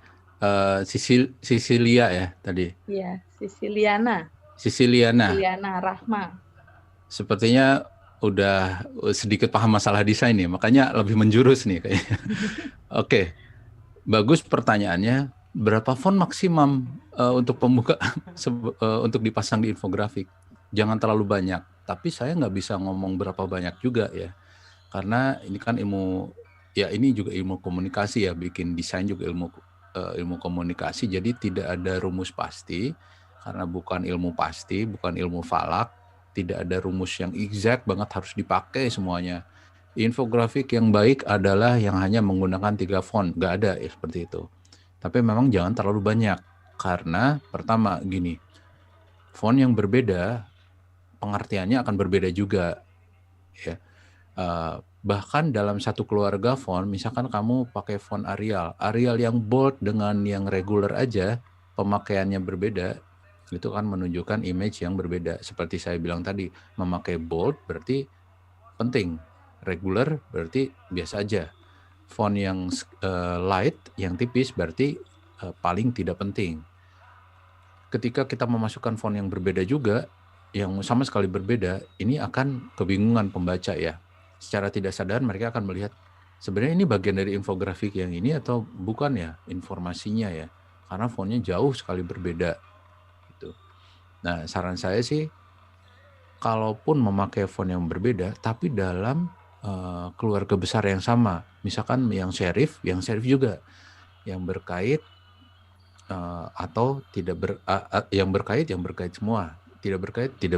Sisilia ya tadi? Iya, Sisiliana Rahma. Sepertinya udah sedikit paham masalah desain nih, makanya lebih menjurus nih kayaknya. Oke, bagus pertanyaannya. Berapa font maksimum untuk pembuka untuk dipasang di infografik? Jangan terlalu banyak. Tapi saya nggak bisa ngomong berapa banyak juga ya, karena ini kan ini juga ilmu komunikasi ya, bikin desain juga ilmu komunikasi. Jadi tidak ada rumus pasti, karena bukan ilmu pasti, bukan ilmu falak. Tidak ada rumus yang exact banget harus dipakai semuanya. Infografik yang baik adalah yang hanya menggunakan 3 font. Nggak ada ya seperti itu. Tapi memang jangan terlalu banyak. Karena pertama gini, font yang berbeda, pengertiannya akan berbeda juga. Ya. Bahkan dalam satu keluarga font, misalkan kamu pakai font Arial yang bold dengan yang regular aja, pemakaiannya berbeda. Itu kan menunjukkan image yang berbeda. Seperti saya bilang tadi, memakai bold berarti penting, regular berarti biasa aja. Font yang light, yang tipis berarti paling tidak penting. Ketika kita memasukkan font yang berbeda juga, yang sama sekali berbeda, ini akan kebingungan pembaca ya. Secara tidak sadar mereka akan melihat, sebenarnya ini bagian dari infografik yang ini atau bukan ya informasinya ya. Karena fontnya jauh sekali berbeda. Nah, saran saya sih, kalaupun memakai font yang berbeda, tapi dalam keluarga besar yang sama, misalkan yang serif juga, yang berkait atau tidak yang berkait semua, tidak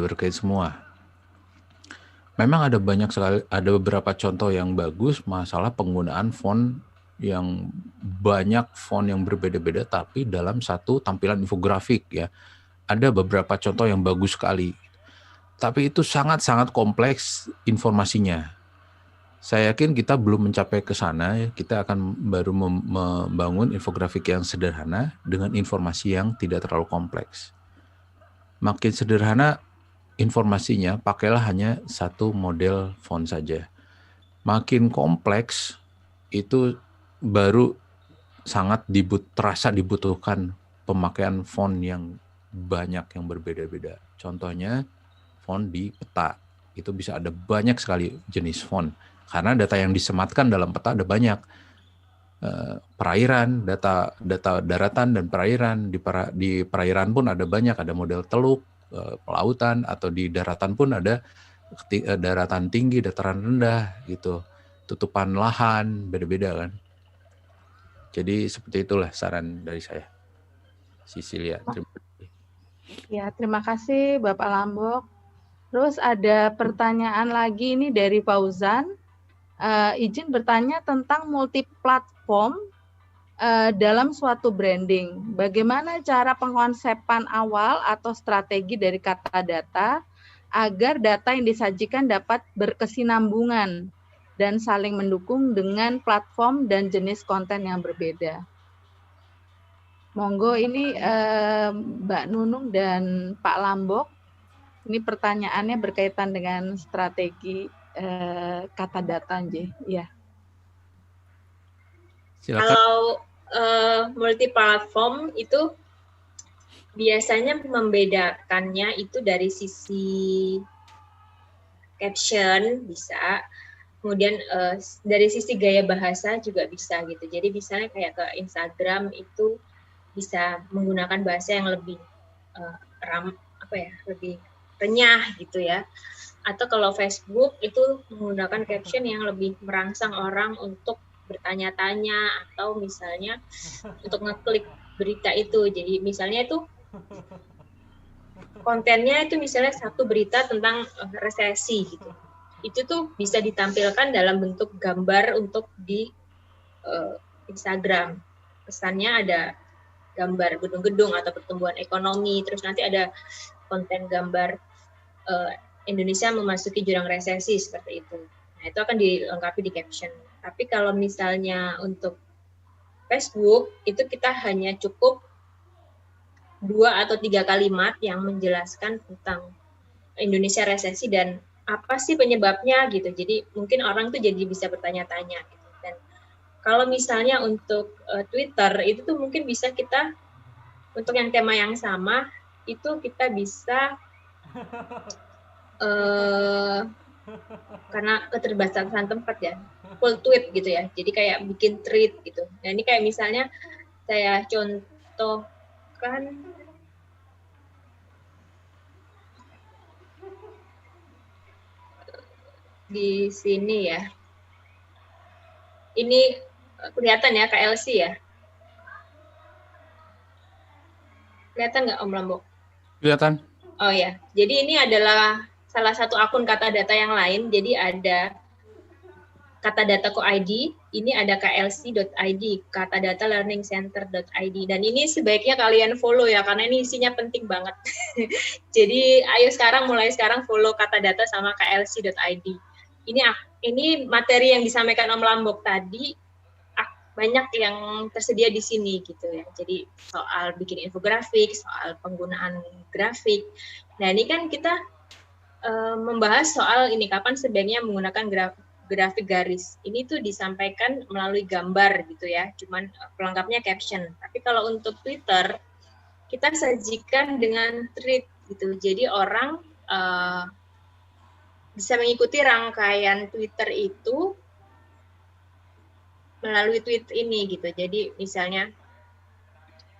berkait semua. Memang ada beberapa contoh yang bagus masalah penggunaan font yang banyak font yang berbeda-beda, tapi dalam satu tampilan infografik ya. Ada beberapa contoh yang bagus sekali, tapi itu sangat-sangat kompleks informasinya. Saya yakin kita belum mencapai ke sana, ya. Kita akan baru membangun infografik yang sederhana dengan informasi yang tidak terlalu kompleks. Makin sederhana informasinya, pakailah hanya satu model font saja. Makin kompleks, itu baru sangat terasa dibutuhkan pemakaian font yang banyak yang berbeda-beda. Contohnya, font di peta. Itu bisa ada banyak sekali jenis font. Karena data yang disematkan dalam peta ada banyak. Perairan, data daratan dan perairan. Di perairan pun ada banyak, ada model teluk, pelautan, atau di daratan pun ada daratan tinggi, dataran rendah, gitu. Tutupan lahan, beda-beda kan. Jadi seperti itulah saran dari saya. Cecilia, terima kasih. Ya, terima kasih Bapak Lambok. Terus ada pertanyaan lagi ini dari Fauzan. Izin bertanya tentang multiplatform dalam suatu branding. Bagaimana cara pengonsepan awal atau strategi dari kata data agar data yang disajikan dapat berkesinambungan dan saling mendukung dengan platform dan jenis konten yang berbeda. Monggo ini Mbak Nunung dan Pak Lambok. Ini pertanyaannya berkaitan dengan strategi kata data, ya. Silakan. Kalau multi-platform itu biasanya membedakannya itu dari sisi caption bisa, kemudian dari sisi gaya bahasa juga bisa gitu. Jadi misalnya kayak ke Instagram itu bisa menggunakan bahasa yang lebih lebih renyah gitu ya. Atau kalau Facebook itu menggunakan caption yang lebih merangsang orang untuk bertanya-tanya atau misalnya untuk ngeklik berita itu. Jadi misalnya itu kontennya itu misalnya satu berita tentang resesi gitu. Itu tuh bisa ditampilkan dalam bentuk gambar untuk di Instagram. Pesannya ada gambar gedung-gedung atau pertumbuhan ekonomi, terus nanti ada konten gambar Indonesia memasuki jurang resesi seperti itu. Nah, itu akan dilengkapi di caption. Tapi kalau misalnya untuk Facebook, itu kita hanya cukup 2 atau 3 kalimat yang menjelaskan tentang Indonesia resesi dan apa sih penyebabnya gitu. Jadi mungkin orang tuh jadi bisa bertanya-tanya gitu. Dan kalau misalnya untuk Twitter, itu tuh mungkin bisa kita, untuk yang tema yang sama, itu kita bisa karena keterbatasan tempat ya, full tweet gitu ya. Jadi kayak bikin tweet gitu. Nah ini kayak misalnya saya contohkan di sini ya. Ini kelihatan ya KLC ya. Kelihatan nggak Om Lambok? Kelihatan. Oh ya, jadi ini adalah salah satu akun kata data yang lain. Jadi ada kata data ID, ini ada klc.id, kata data learning center.id. Dan ini sebaiknya kalian follow ya, karena ini isinya penting banget. Jadi ayo mulai sekarang follow kata data sama klc.id. Ini materi yang disampaikan Om Lambok tadi, banyak yang tersedia di sini gitu ya. Jadi soal bikin infografik, soal penggunaan grafik. Nah ini kan kita membahas soal ini kapan sebaiknya menggunakan grafik garis. Ini tuh disampaikan melalui gambar gitu ya. Cuman pelengkapnya caption. Tapi kalau untuk Twitter kita sajikan dengan tweet gitu. Jadi orang bisa mengikuti rangkaian Twitter itu melalui tweet ini gitu. Jadi misalnya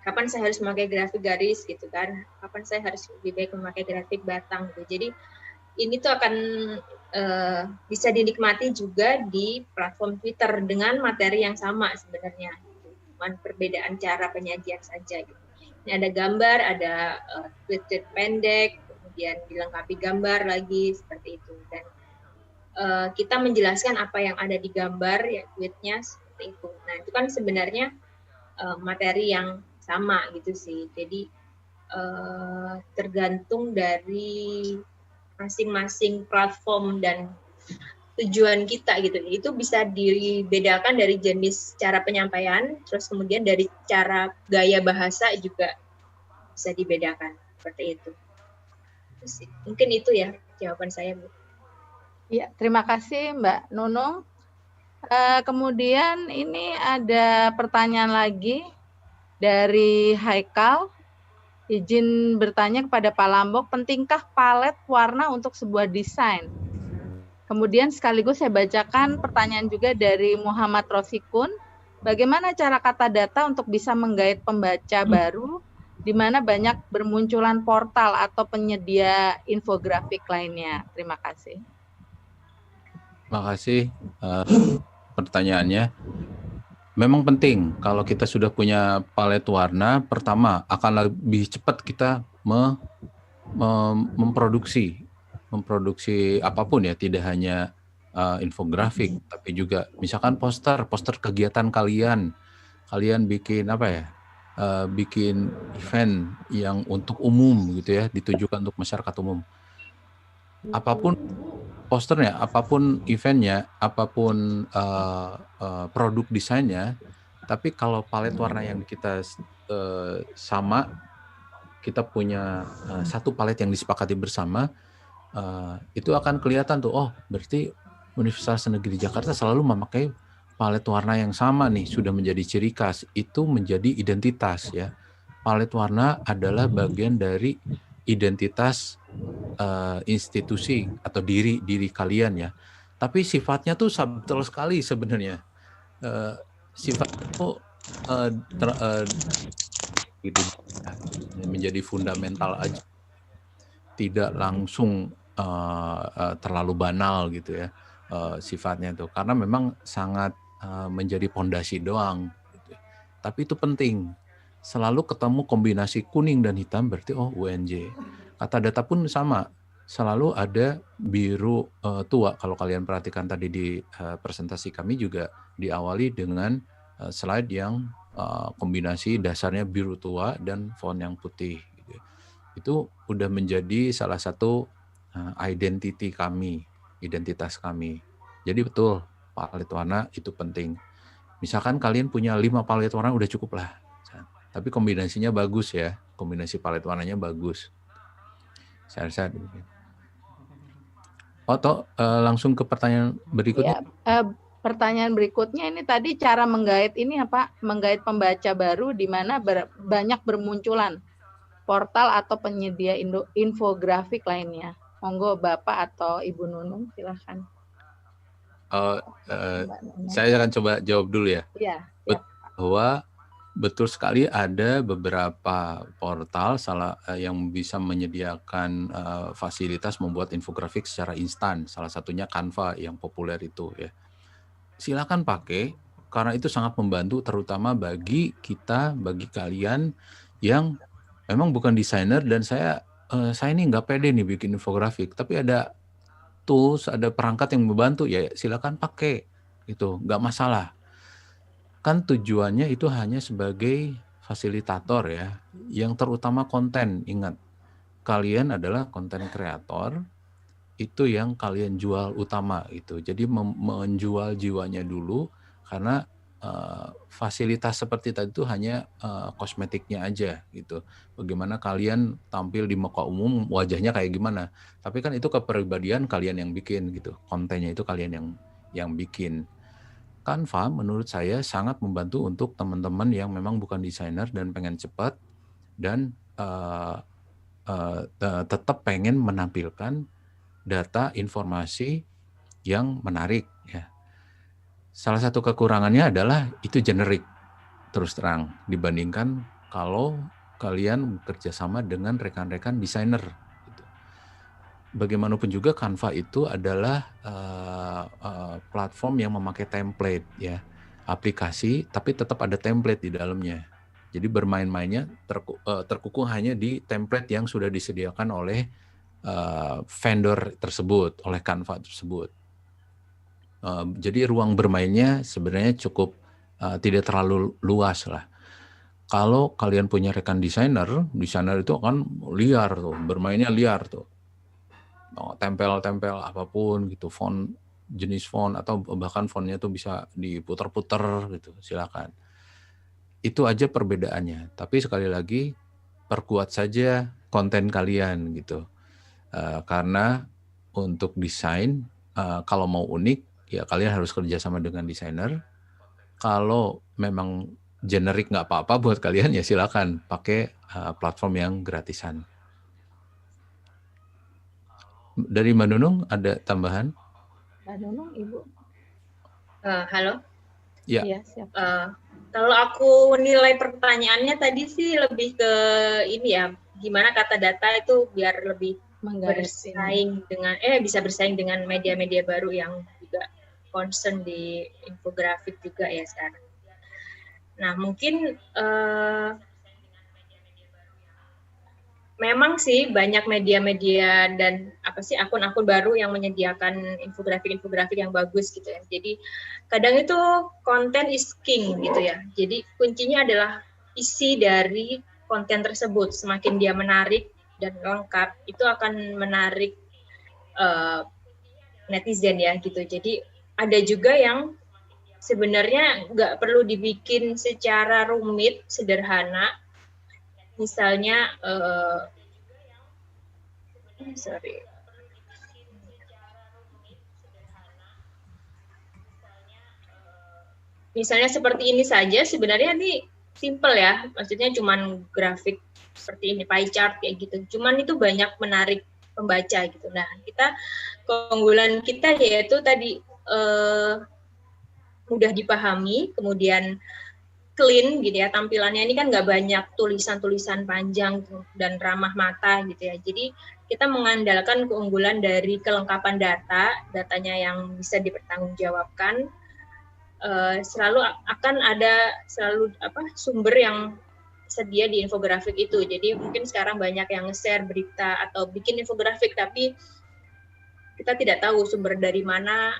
kapan saya harus memakai grafik garis gitu kan, kapan saya harus lebih baik memakai grafik batang gitu. Jadi ini tuh akan bisa dinikmati juga di platform Twitter dengan materi yang sama sebenarnya, cuman perbedaan cara penyajian saja gitu. Ini ada gambar, ada tweet pendek, kemudian dilengkapi gambar lagi seperti itu. Dan kita menjelaskan apa yang ada di gambar ya tweetnya seperti itu. Nah itu kan sebenarnya materi yang sama gitu sih. Jadi tergantung dari masing-masing platform dan tujuan kita gitu. Itu bisa dibedakan dari jenis cara penyampaian, terus kemudian dari cara gaya bahasa juga bisa dibedakan seperti itu. Terus, mungkin itu ya jawaban saya, Bu. Ya, terima kasih Mbak Nunung. Kemudian ini ada pertanyaan lagi dari Haikal. Izin bertanya kepada Pak Lambok, pentingkah palet warna untuk sebuah desain? Kemudian sekaligus saya bacakan pertanyaan juga dari Muhammad Rosikun. Bagaimana cara kata data untuk bisa menggait pembaca baru di mana banyak bermunculan portal atau penyedia infografik lainnya? Terima kasih. Terima kasih pertanyaannya. Memang penting kalau kita sudah punya palet warna, pertama akan lebih cepat kita memproduksi apapun ya, tidak hanya infografik, tapi juga misalkan poster kegiatan kalian bikin apa ya, bikin event yang untuk umum gitu ya, ditujukan untuk masyarakat umum. Apapun posternya, apapun eventnya, apapun produk desainnya, tapi kalau palet warna yang kita sama, kita punya satu palet yang disepakati bersama, itu akan kelihatan tuh, oh berarti Universitas Negeri Jakarta selalu memakai palet warna yang sama nih, sudah menjadi ciri khas, itu menjadi identitas ya. Palet warna adalah bagian dari identitas institusi atau diri kalian ya. Tapi sifatnya tuh subtle sekali sebenarnya. Sifatnya tuh gitu, menjadi fundamental aja, tidak langsung terlalu banal gitu ya sifatnya tuh, karena memang sangat menjadi pondasi doang gitu. Tapi itu penting, selalu ketemu kombinasi kuning dan hitam berarti oh UNJ. Kata data pun sama, selalu ada biru tua. Kalau kalian perhatikan tadi di presentasi kami juga diawali dengan slide yang kombinasi dasarnya biru tua dan font yang putih. Itu udah menjadi salah satu identitas kami. Jadi betul, palet warna itu penting. Misalkan kalian punya 5 palet warna udah cukup lah. Tapi kombinasinya bagus ya, kombinasi palet warnanya bagus. Saya rasa demikian. Langsung ke pertanyaan berikutnya. Ya, pertanyaan berikutnya ini tadi cara menggait ini apa? Menggait pembaca baru di mana banyak bermunculan portal atau penyedia infografik lainnya. Monggo Bapak atau Ibu Nunung, silahkan. Saya akan coba jawab dulu ya. Iya. Bahwa betul sekali ada beberapa portal yang bisa menyediakan fasilitas membuat infografik secara instan. Salah satunya Canva yang populer itu ya. Silakan pakai karena itu sangat membantu, terutama bagi kalian yang memang bukan desainer dan saya ini nggak pede nih bikin infografik, tapi ada tools, ada perangkat yang membantu, ya silakan pakai, itu nggak masalah. Kan tujuannya itu hanya sebagai fasilitator ya, yang terutama konten. Ingat, kalian adalah konten kreator, itu yang kalian jual utama itu. Jadi menjual jiwanya dulu, karena fasilitas seperti tadi itu hanya kosmetiknya aja gitu. Bagaimana kalian tampil di muka umum, wajahnya kayak gimana. Tapi kan itu kepribadian kalian yang bikin gitu. Kontennya itu kalian yang bikin. Canva menurut saya sangat membantu untuk teman-teman yang memang bukan desainer dan pengen cepat dan tetap pengen menampilkan data informasi yang menarik ya. Salah satu kekurangannya adalah itu generik, terus terang, dibandingkan kalau kalian bekerja sama dengan rekan-rekan desainer. Gitu. Bagaimanapun juga Canva itu adalah platform yang memakai template ya, aplikasi, tapi tetap ada template di dalamnya. Jadi bermain-mainnya terkukung hanya di template yang sudah disediakan oleh vendor tersebut, oleh Canva tersebut. Jadi ruang bermainnya sebenarnya cukup tidak terlalu luas lah. Kalau kalian punya rekan desainer itu akan liar tuh, bermainnya liar tuh. Tempel-tempel apapun gitu, font jenis font atau bahkan fontnya tuh bisa diputar-putar gitu, silakan. Itu aja perbedaannya. Tapi sekali lagi perkuat saja konten kalian gitu. Karena untuk desain kalau mau unik ya kalian harus kerjasama dengan desainer. Kalau memang generik nggak apa-apa buat kalian ya silakan pakai platform yang gratisan. Dari Mbak Nunung ada tambahan? Mbak Nunung, Ibu. Halo. Ya. Iya, siap. Kalau aku nilai pertanyaannya tadi sih lebih ke ini ya, gimana kata data itu biar lebih bersaing dengan bisa bersaing dengan media-media baru yang juga concern di infografik juga ya sekarang. Nah, mungkin memang sih banyak media-media dan akun-akun baru yang menyediakan infografik-infografik yang bagus gitu ya. Jadi kadang itu konten is king gitu ya. Jadi kuncinya adalah isi dari konten tersebut. Semakin dia menarik dan lengkap, itu akan menarik netizen ya gitu. Jadi ada juga yang sebenarnya nggak perlu dibikin secara rumit, sederhana. Misalnya, misalnya seperti ini saja, sebenarnya ini simple ya, maksudnya cuman grafik seperti ini, pie chart kayak gitu. Cuman itu banyak menarik pembaca gitu. Nah, keunggulan kita yaitu tadi mudah dipahami, kemudian clean gitu ya, tampilannya ini kan nggak banyak tulisan-tulisan panjang dan ramah mata gitu ya. Jadi kita mengandalkan keunggulan dari kelengkapan datanya yang bisa dipertanggungjawabkan. Selalu akan ada sumber yang sedia di infografik itu. Jadi mungkin sekarang banyak yang nge-share berita atau bikin infografik, tapi kita tidak tahu sumber dari mana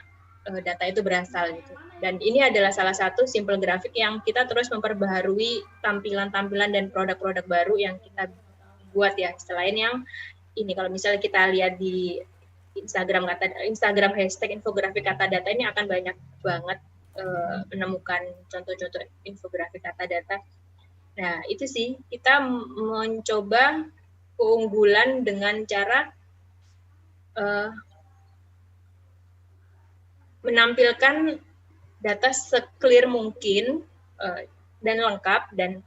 data itu berasal gitu. Dan ini adalah salah satu simple grafik yang kita terus memperbaharui tampilan-tampilan dan produk-produk baru yang kita buat ya. Selain yang ini, kalau misalnya kita lihat di Instagram hashtag infografik kata data, ini akan banyak banget menemukan contoh-contoh infografik kata data. Nah, itu sih kita mencoba keunggulan dengan cara menampilkan data se-clear mungkin dan lengkap, dan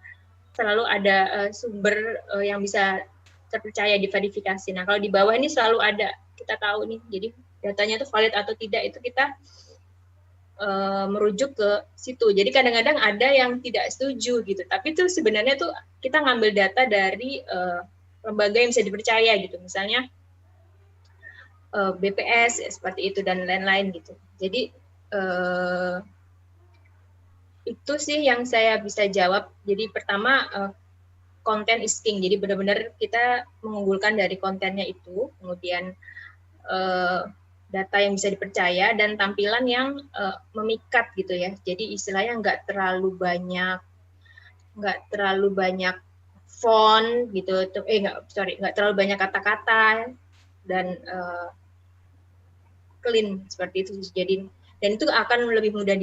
selalu ada sumber yang bisa terpercaya diverifikasi. Nah, kalau di bawah ini selalu ada, kita tahu nih, jadi datanya itu valid atau tidak, itu kita merujuk ke situ. Jadi kadang-kadang ada yang tidak setuju gitu, tapi itu sebenarnya tuh kita ngambil data dari lembaga yang bisa dipercaya gitu, misalnya BPS seperti itu dan lain-lain gitu. Jadi itu sih yang saya bisa jawab. Jadi pertama konten is king. Jadi benar-benar kita mengunggulkan dari kontennya itu, kemudian data yang bisa dipercaya dan tampilan yang memikat gitu ya. Jadi istilahnya nggak terlalu banyak font gitu. Nggak terlalu banyak kata-kata dan clean seperti itu. Jadi dan itu akan lebih mudah